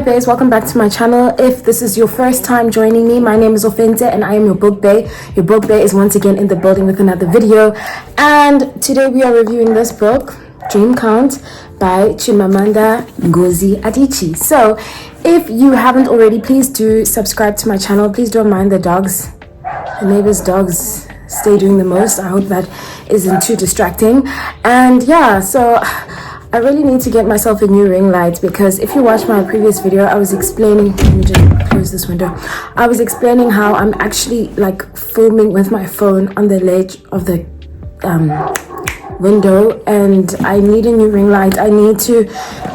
Bays, welcome back to my channel. If this is your first time joining me, my name is Ofente and I am your book bae. Your book bae is once again in the building with another video, and today we are reviewing this book, Dream Count by Chimamanda Ngozi Adichie. So if you haven't already, please do subscribe to my channel. Please don't mind the dogs. The neighbor's dogs stay doing the most. I hope that isn't too distracting. And yeah, so I really need to get myself a new ring light, because if you watched my previous video, I was explaining, let me just close this window. I was explaining how I'm actually like filming with my phone on the ledge of the window, and I need a new ring light. I need to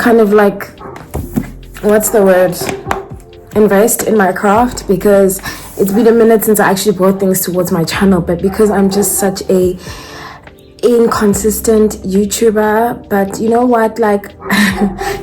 kind of like, what's the word, invest in my craft, because it's been a minute since I actually brought things towards my channel. But because I'm just such a inconsistent YouTuber, but you know what, like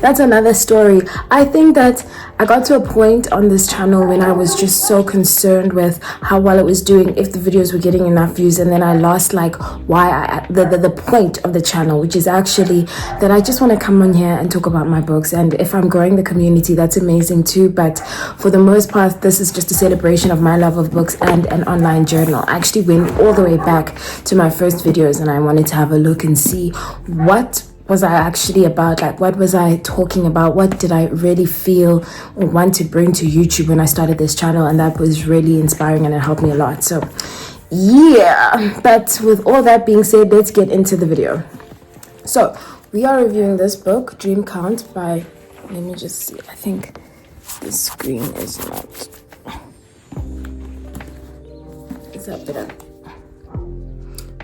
that's another story. I think that I got to a point on this channel when I was just so concerned with how well it was doing, if the videos were getting enough views, and then I lost like the point of the channel, which is actually that I just want to come on here and talk about my books. And if I'm growing the community, that's amazing too, but for the most part this is just a celebration of my love of books and an online journal. I actually went all the way back to my first videos and I wanted to have a look and see what was I actually about, like what was I talking about, what did I really feel or want to bring to YouTube when I started this channel. And that was really inspiring and it helped me a lot. So yeah, but with all that being said, let's get into the video. So we are reviewing this book, Dream Count by, let me just see, I think the screen is not, is that better?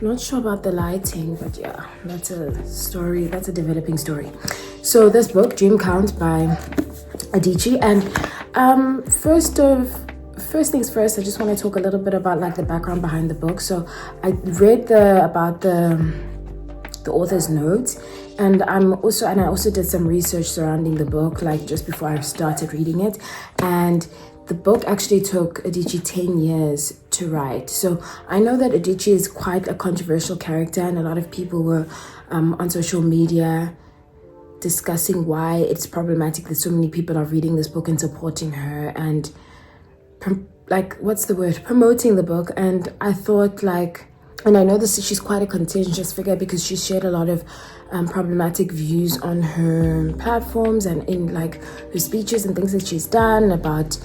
Not sure about the lighting, but yeah, that's a story, that's a developing story. So this book, Dream Count by Adichie, and first things first, I just want to talk a little bit about like the background behind the book. So I read about the author's notes, and I also did some research surrounding the book, like just before I started reading it. And the book actually took Adichie 10 years to write. So I know that Adichie is quite a controversial character, and a lot of people were on social media discussing why it's problematic that so many people are reading this book and supporting her and like, what's the word, promoting the book. And I thought like, and I know she's quite a contentious figure because she shared a lot of problematic views on her platforms and in like her speeches and things that she's done about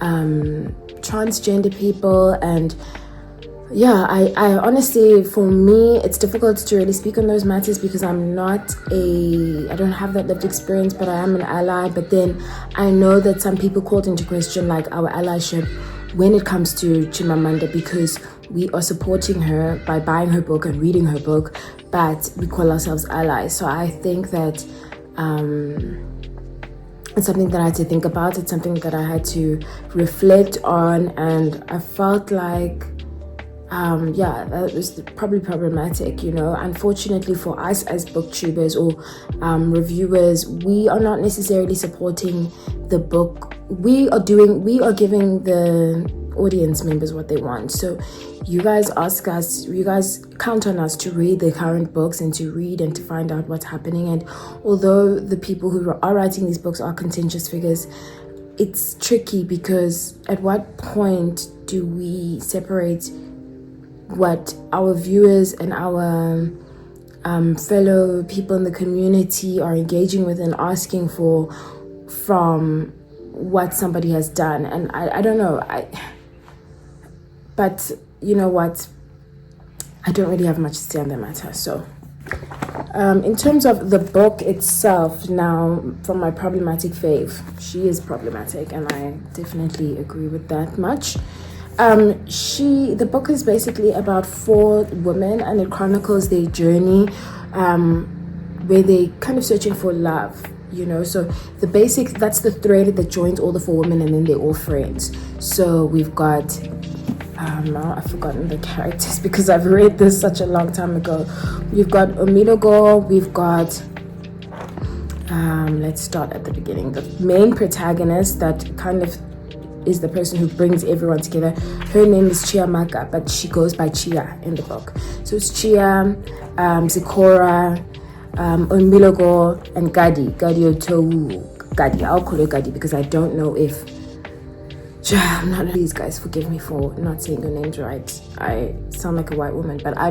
transgender people. And yeah, I honestly, for me, it's difficult to really speak on those matters because I don't have that lived experience, but I am an ally. But then I know that some people called into question like our allyship when it comes to Chimamanda, because we are supporting her by buying her book and reading her book, but we call ourselves allies. So I think that it's something that I had to think about. It's something that I had to reflect on, and I felt like yeah, that was probably problematic, you know. Unfortunately for us as booktubers or reviewers, we are not necessarily supporting the book. We are giving the audience members what they want. So you guys ask us, you guys count on us to read the current books and to read and to find out what's happening. And although the people who are writing these books are contentious figures, it's tricky, because at what point do we separate what our viewers and our fellow people in the community are engaging with and asking for from what somebody has done? And I don't know, but you know what, I don't really have much to say on the matter. So in terms of the book itself, now from my problematic fave, she is problematic, and I definitely agree with that much. The book is basically about 4 women, and it chronicles their journey where they kind of searching for love, you know. So that's the thread that joins all the 4 women, and then they're all friends. So we've got now I've forgotten the characters because I've read this such a long time ago. We've got Omilogo, we've got let's start at the beginning. The main protagonist that kind of is the person who brings everyone together. Her name is Chiamaka, but she goes by Chia in the book. So it's Chia, Zikora, Omilogo, and Gadi Otowu. Gadi. I'll call her Gadi because I don't know if I'm not. Please, guys, forgive me for not saying your names right. I sound like a white woman, but I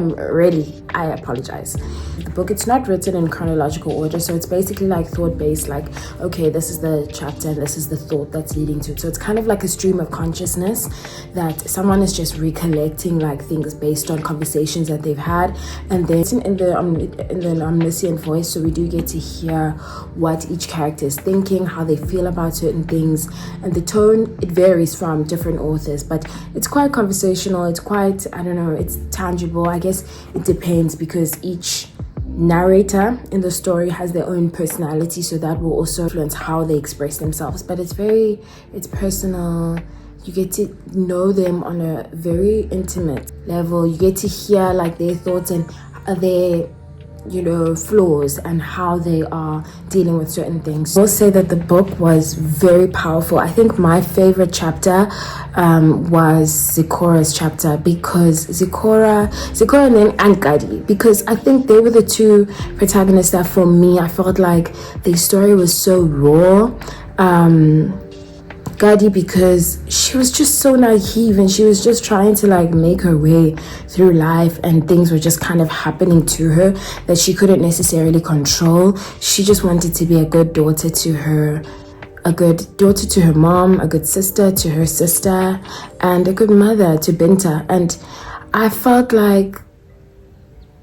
apologize. The book, it's not written in chronological order, so it's basically like thought-based, like, okay, this is the chapter and this is the thought that's leading to it. So it's kind of like a stream of consciousness that someone is just recollecting like things based on conversations that they've had, and then in the omniscient voice, so we do get to hear what each character is thinking, how they feel about certain things, and the tone, it varies from different authors, but it's quite conversational. It's quite, I don't know, it's tangible. I guess it depends because each narrator in the story has their own personality, so that will also influence how they express themselves. But it's personal. You get to know them on a very intimate level. You get to hear like their thoughts and their flaws and how they are dealing with certain things. I will say that the book was very powerful. I think my favorite chapter was Zikora's chapter, because Zikora and Gadi, because I think they were the two protagonists that for me, I felt like the story was so raw. Gadi, because she was just so naive and she was just trying to like make her way through life, and things were just kind of happening to her that she couldn't necessarily control. She just wanted to be a good daughter to her mom, a good sister to her sister, and a good mother to Binta. And I felt like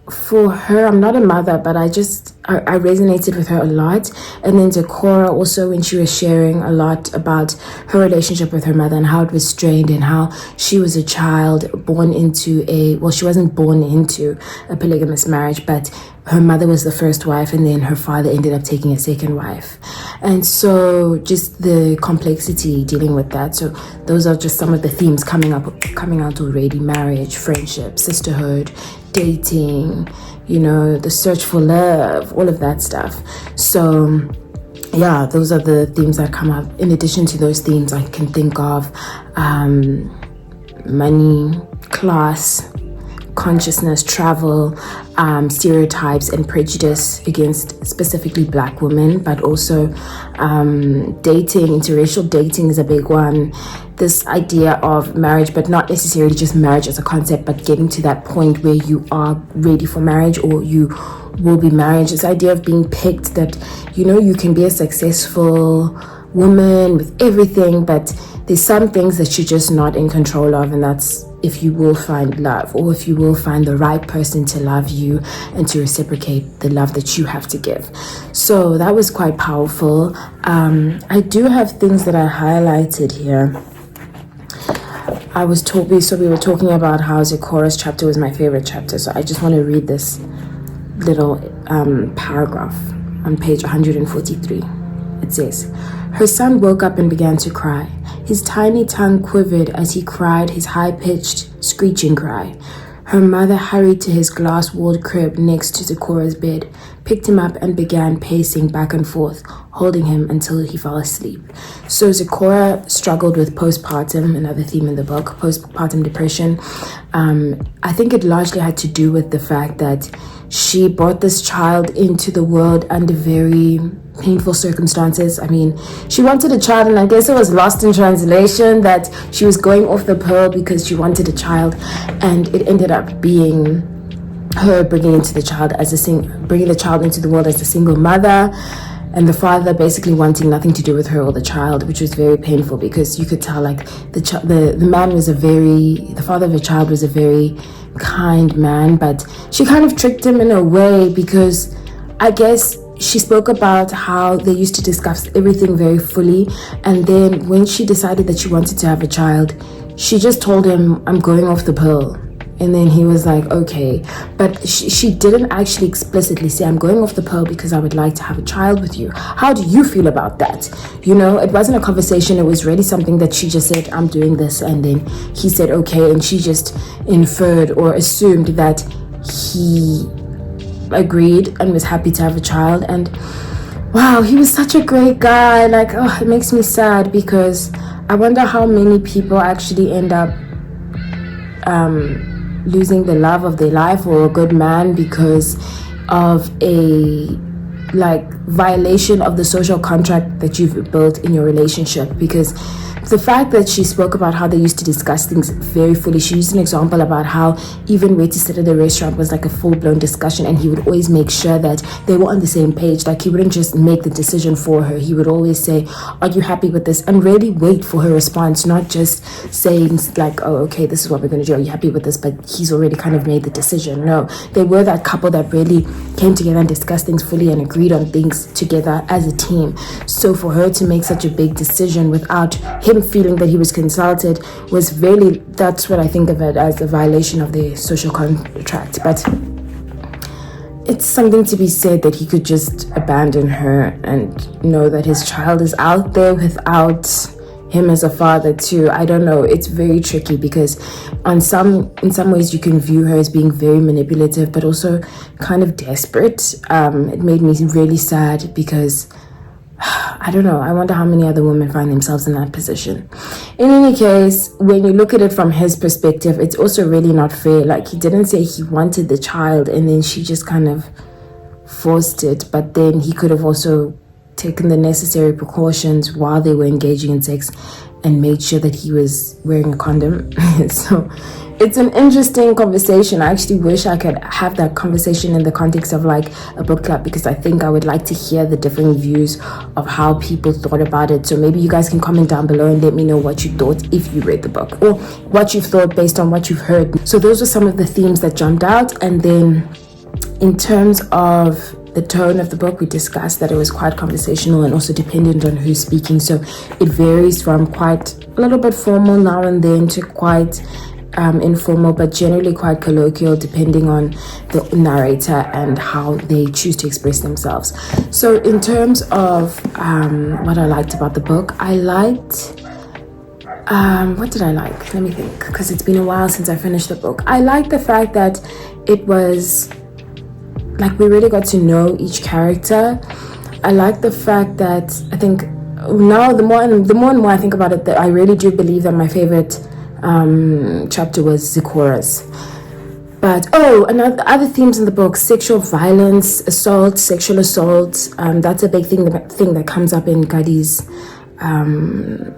for her, I'm not a mother, but I resonated with her a lot. And then Zikora also, when she was sharing a lot about her relationship with her mother and how it was strained, and how she was a child she wasn't born into a polygamous marriage, but her mother was the first wife, and then her father ended up taking a second wife. And so just the complexity dealing with that. So those are just some of the themes coming out already: marriage, friendship, sisterhood, dating, the search for love, all of that stuff. So yeah, those are the themes that come up. In addition to those themes, I can think of money, class, consciousness, travel, stereotypes and prejudice against specifically Black women, but also dating. Interracial dating is a big one. This idea of marriage, but not necessarily just marriage as a concept, but getting to that point where you are ready for marriage or you will be married. This idea of being picked, that you can be a successful woman with everything, but there's some things that you're just not in control of, and that's if you will find love, or if you will find the right person to love you and to reciprocate the love that you have to give. So that was quite powerful. I do have things that I highlighted here. We were talking about how Zikora's chapter was my favorite chapter, so I just want to read this little paragraph on page 143. It says, "Her son woke up and began to cry. His tiny tongue quivered as he cried his high-pitched, screeching cry. Her mother hurried to his glass-walled crib next to Zikora's bed, picked him up and began pacing back and forth, holding him until he fell asleep." So Zikora struggled with postpartum, another theme in the book, postpartum depression. I think it largely had to do with the fact that she brought this child into the world under very painful circumstances. I mean, she wanted a child, and I guess it was lost in translation that she was going off the pill because she wanted a child, and it ended up being her bringing the child into the world as a single mother, and the father basically wanting nothing to do with her or the child, which was very painful because you could tell like the father of the child was a very kind man, but she kind of tricked him in a way, because I guess she spoke about how they used to discuss everything very fully, and then when she decided that she wanted to have a child, she just told him, "I'm going off the pill." And then he was like, okay. But she didn't actually explicitly say, "I'm going off the pill because I would like to have a child with you. How do you feel about that?" It wasn't a conversation. It was really something that she just said, "I'm doing this." And then he said, okay. And she just inferred or assumed that he agreed and was happy to have a child. And wow, he was such a great guy. Like, oh, it makes me sad, because I wonder how many people actually end up losing the love of their life or a good man because of a like violation of the social contract that you've built in your relationship. Because the fact that she spoke about how they used to discuss things very fully, she used an example about how even where to sit at the restaurant was like a full-blown discussion, and he would always make sure that they were on the same page. Like, he wouldn't just make the decision for her. He would always say, are you happy with this? And really wait for her response, not just saying like, oh, okay, this is what we're going to do, are you happy with this? But he's already kind of made the decision. No, they were that couple that really came together and discussed things fully and agreed on things together as a team. So for her to make such a big decision without him feeling that he was consulted was really, that's what I think of it as, a violation of the social contract. But it's something to be said that he could just abandon her and know that his child is out there without him as a father too. I don't know, it's very tricky, because in some ways you can view her as being very manipulative, but also kind of desperate. It made me really sad, because I don't know, I wonder how many other women find themselves in that position. In any case, when you look at it from his perspective, it's also really not fair. Like, he didn't say he wanted the child and then she just kind of forced it, but then he could have also taken the necessary precautions while they were engaging in sex and made sure that he was wearing a condom. So it's an interesting conversation. I actually wish I could have that conversation in the context of like a book club, because I think I would like to hear the different views of how people thought about it. So maybe you guys can comment down below and let me know what you thought if you read the book, or what you've thought based on what you've heard. So those were some of the themes that jumped out. And then in terms of the tone of the book, we discussed that it was quite conversational and also dependent on who's speaking. So it varies from quite a little bit formal now and then to quite informal, but generally quite colloquial, depending on the narrator and how they choose to express themselves. So in terms of what I liked about the book, I liked what did I like? Let me think, because it's been a while since I finished the book. I liked the fact that it was like we really got to know each character. I like the fact that I think now the more and more I think about it, that I really do believe that my favorite chapter was Zikora's. But other themes in the book: sexual violence, assault, sexual assault. That's a big thing that comes up in Gadi's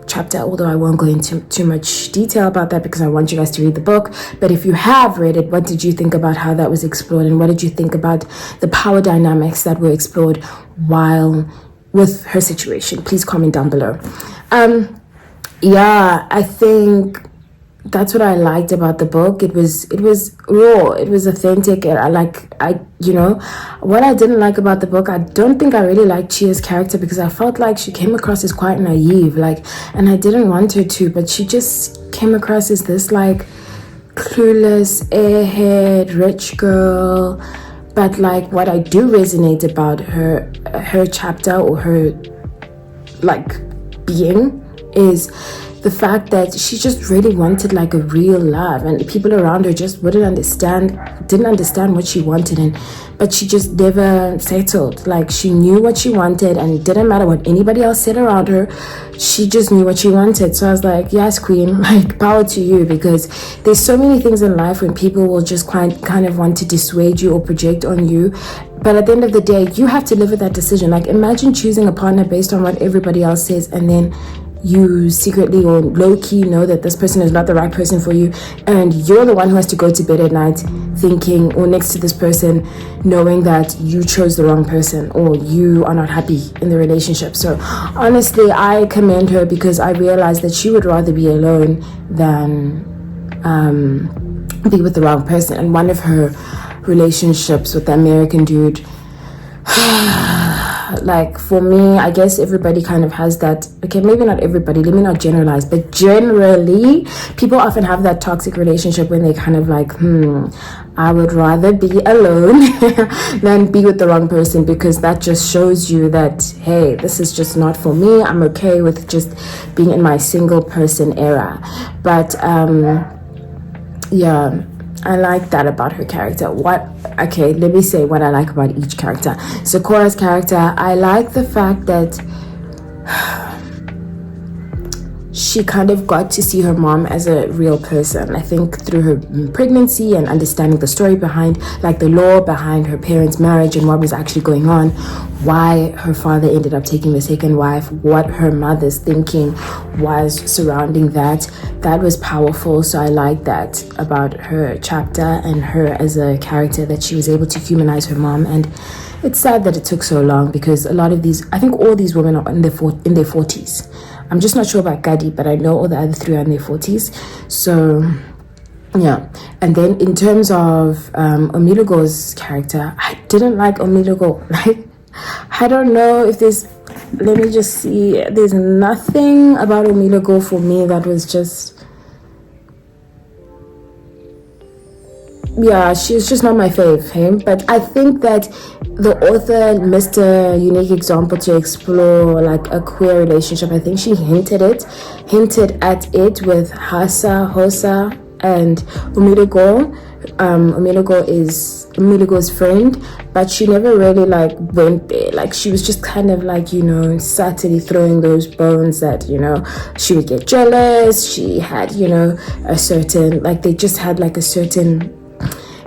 chapter, although I won't go into too much detail about that because I want you guys to read the book. But if you have read it, what did you think about how that was explored, and what did you think about the power dynamics that were explored while with her situation? Please comment down below. I think that's what I liked about the book. It was raw, it was authentic. What I didn't like about the book, I don't think I really liked Chia's character, because I felt like she came across as quite naive, and I didn't want her to, but she just came across as this like clueless, airhead, rich girl. But like, what I do resonate about her chapter, or her like being, is the fact that she just really wanted like a real love, and the people around her just didn't understand what she wanted, but she just never settled. Like, she knew what she wanted, and it didn't matter what anybody else said around her. She just knew what she wanted. So I was like, yes, queen, like, power to you, because there's so many things in life when people will just kind of want to dissuade you or project on you. But at the end of the day, you have to live with that decision. Like, imagine choosing a partner based on what everybody else says, and then you secretly or low-key know that this person is not the right person for you, and you're the one who has to go to bed at night thinking, or next to this person, knowing that you chose the wrong person, or you are not happy in the relationship. So honestly, I commend her, because I realized that she would rather be alone than be with the wrong person. And one of her relationships with the American dude, like, for me, I guess everybody kind of has that. Okay, maybe not everybody, let me not generalize, but generally people often have that toxic relationship when they kind of like, I would rather be alone than be with the wrong person, because that just shows you that, hey, this is just not for me. I'm okay with just being in my single person era. But I like that about her character. Let me say what I like about each character. So Cora's character, I like the fact that she kind of got to see her mom as a real person. I think through her pregnancy and understanding the story behind, like the law behind her parents' marriage and what was actually going on, why her father ended up taking the second wife, what her mother's thinking was surrounding that. That was powerful. So I like that about her chapter and her as a character, that she was able to humanize her mom. And it's sad that it took so long, because a lot of these, I think all these women are in their 40s. I'm just not sure about Gadi, but I know all the other three are in their 40s. So, yeah. And then in terms of Omilogo's character, I didn't like Omilogo. Like, I don't know if there's... Let me just see. There's nothing about Omilogo for me that was just... Yeah, she's just not my fave, hey? But I think that the author missed a unique example to explore like a queer relationship. I think she hinted at it with Hosa and Umidigo. Umidigo is Umidigo's friend, but she never really like went there. Like, she was just kind of like, you know, subtly throwing those bones that, you know, she would get jealous. She had, you know, a certain, like, they just had like a certain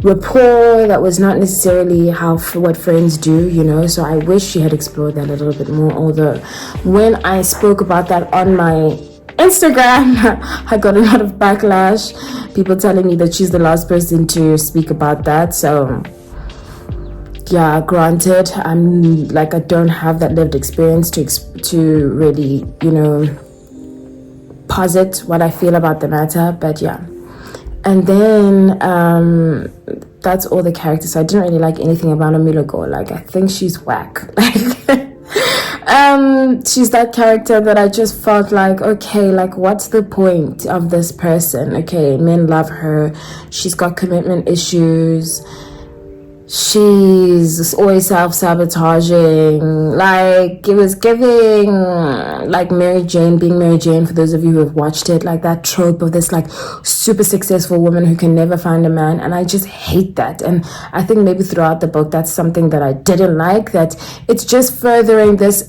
rapport that was not necessarily what friends do, you know. So I wish she had explored that a little bit more. Although when I spoke about that on my Instagram, I got a lot of backlash, people telling me that she's the last person to speak about that. So yeah, granted, I'm like, I don't have that lived experience to really, you know, posit what I feel about the matter. But yeah. And then that's all the characters. So I didn't really like anything about Omilogo. Like, I think she's whack. She's that character that I just felt like, okay, like, what's the point of this person? Okay, men love her. She's got commitment issues. She's always self-sabotaging. Like, it was giving like Mary Jane being Mary Jane, for those of you who have watched it, like that trope of this like super successful woman who can never find a man. And I just hate that. And I think maybe throughout the book, that's something that I didn't like, that it's just furthering this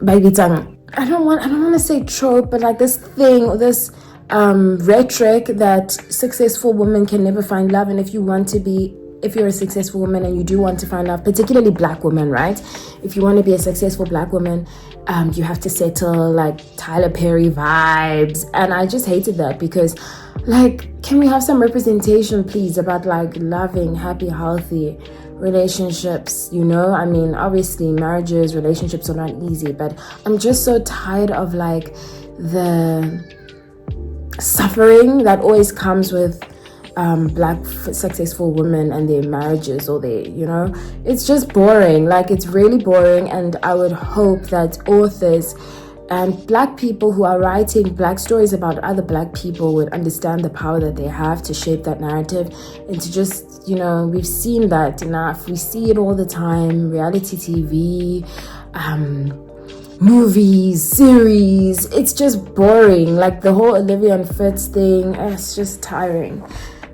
baby tongue, I don't want to say trope, but like this thing, or this rhetoric that successful women can never find love. And if you're a successful woman and you do want to find love, particularly black women, right? If you want to be a successful black woman, you have to settle, like Tyler Perry vibes. And I just hated that, because like, can we have some representation, please, about like loving, happy, healthy relationships, you know? I mean, obviously relationships are not easy, but I'm just so tired of like the suffering that always comes with black successful women and their marriages, or they, you know, it's just boring. Like, it's really boring. And I would hope that authors and black people who are writing black stories about other black people would understand the power that they have to shape that narrative, and to just, you know, we've seen that enough. We see it all the time. Reality TV, movies, series, it's just boring. Like the whole Olivia and Fitz thing, it's just tiring.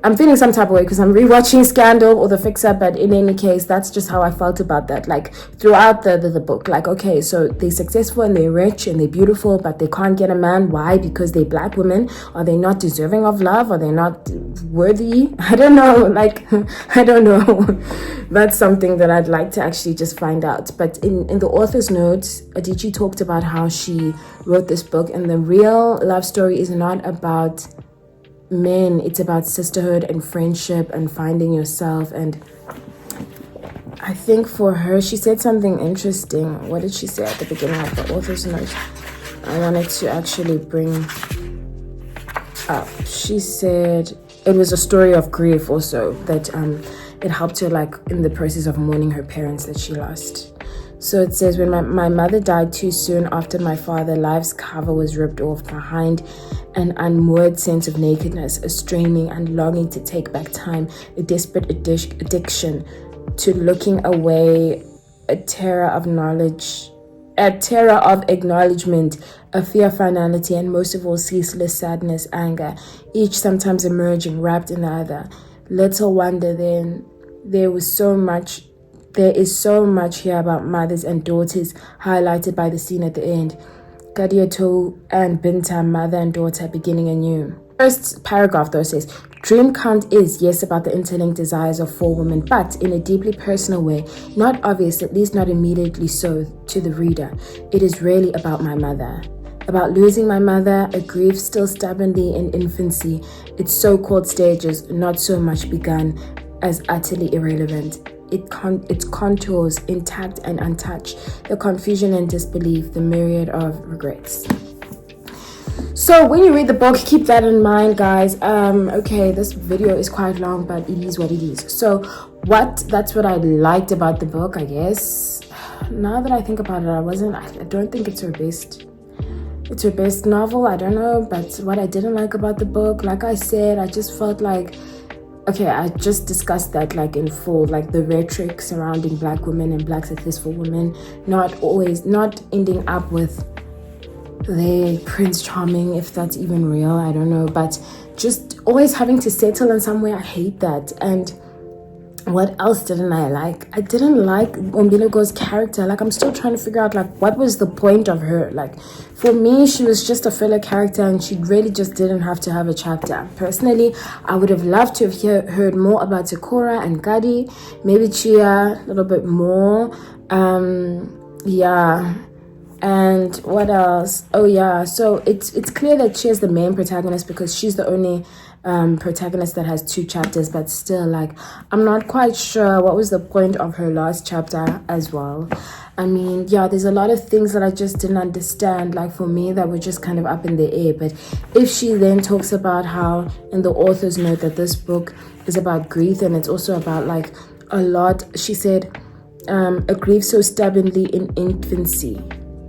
I'm feeling some type of way because I'm rewatching Scandal or The Fixer, but in any case, that's just how I felt about that. Like throughout the book, like, okay, so they're successful and they're rich and they're beautiful, but they can't get a man. Why? Because they're black women. Are they not deserving of love? Are they not worthy? I don't know. Like, I don't know. That's something that I'd like to actually just find out. But in the author's notes, Adichie talked about how she wrote this book, and the real love story is not about men, it's about sisterhood and friendship and finding yourself. And I think for her, she said something interesting. What did she say at the beginning of the author's notes? I wanted to actually bring up. She said it was a story of grief also, that it helped her like in the process of mourning her parents that she lost. So it says, when my mother died too soon after my father, life's cover was ripped off behind an unmoored sense of nakedness, a straining and longing to take back time, a desperate addiction to looking away, a terror of acknowledgement, a fear of finality, and most of all, ceaseless sadness, anger, each sometimes emerging, wrapped in the other. Little wonder then, there is so much here about mothers and daughters, highlighted by the scene at the end. Kadiatou and Binta, mother and daughter, beginning anew. First paragraph though says, dream count is, yes, about the interlinked desires of four women, but in a deeply personal way, not obvious, at least not immediately so to the reader. It is really about my mother. About losing my mother, a grief still stubbornly in infancy, its so-called stages not so much begun as utterly irrelevant. Its contours intact and untouched, the confusion and disbelief, the myriad of regrets. So when you read the book, keep that in mind, guys. Okay, this video is quite long, but it is what it is. So that's what I liked about the book, I guess. Now that I think about it, I don't think it's her best novel, I don't know. But what I didn't like about the book, like I said, I just felt like, okay, I just discussed that like in full, like the rhetoric surrounding black women and black successful women, not ending up with the Prince Charming, if that's even real, I don't know, but just always having to settle in somewhere. I hate that. And what else didn't I like? I didn't like Umbilogo's character. Like, I'm still trying to figure out, like, what was the point of her? Like, for me, she was just a filler character, and she really just didn't have to have a chapter. Personally, I would have loved to have heard more about Takora and Gadi, maybe Chia a little bit more. Yeah. And what else? Oh yeah, so it's clear that she is the main protagonist because she's the only protagonist that has 2 chapters, but still, like, I'm not quite sure what was the point of her last chapter as well. I mean, yeah, there's a lot of things that I just didn't understand, like, for me, that were just kind of up in the air. But if she then talks about how in the author's note that this book is about grief, and it's also about, like, a lot, she said, a grief so stubbornly in infancy,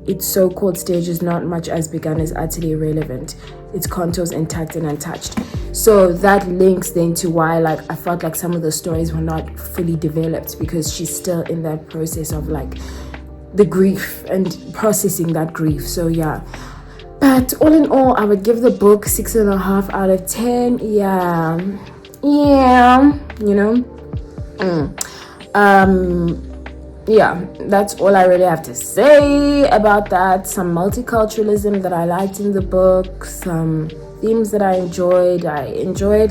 its so-called stages not much as begun is utterly irrelevant, its contours intact and untouched. So that links then to why, like, I felt like some of the stories were not fully developed, because she's still in that process of, like, the grief and processing that grief. So yeah, but all in all, I would give the book 6.5 out of 10. Yeah, you know. Yeah, that's all I really have to say about that. Some multiculturalism that I liked in the book, some themes that I enjoyed,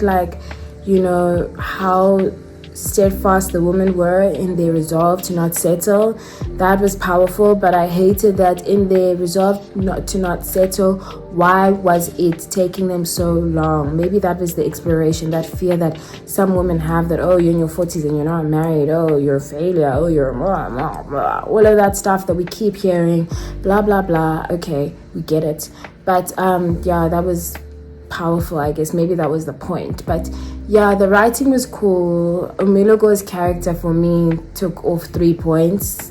like, you know, how steadfast the women were in their resolve to not settle. That was powerful. But I hated that in their resolve to not settle, why was it taking them so long? Maybe that was the exploration, that fear that some women have, that, oh, you're in your 40s and you're not married, oh, you're a failure, oh, you're blah, blah, blah. All of that stuff that we keep hearing, blah blah blah. Okay, we get it. But yeah, that was powerful, I guess. Maybe that was the point. But yeah, the writing was cool. Omelogo's character for me took off 3 points.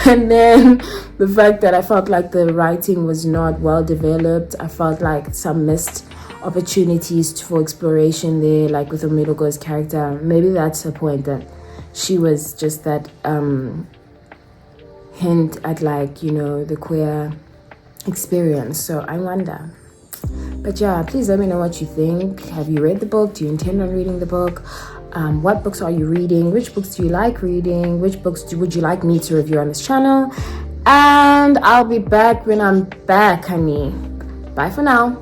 And then the fact that I felt like the writing was not well developed. I felt like some missed opportunities for exploration there, like with Omelogo's character. Maybe that's the point, that she was just that hint at, like, you know, the queer experience. So I wonder. But yeah, please let me know what you think. Have you read the book? Do you intend on reading the book? What books are you reading? Which books do you like reading? Which books would you like me to review on this channel? And I'll be back when I'm back, honey. Bye for now.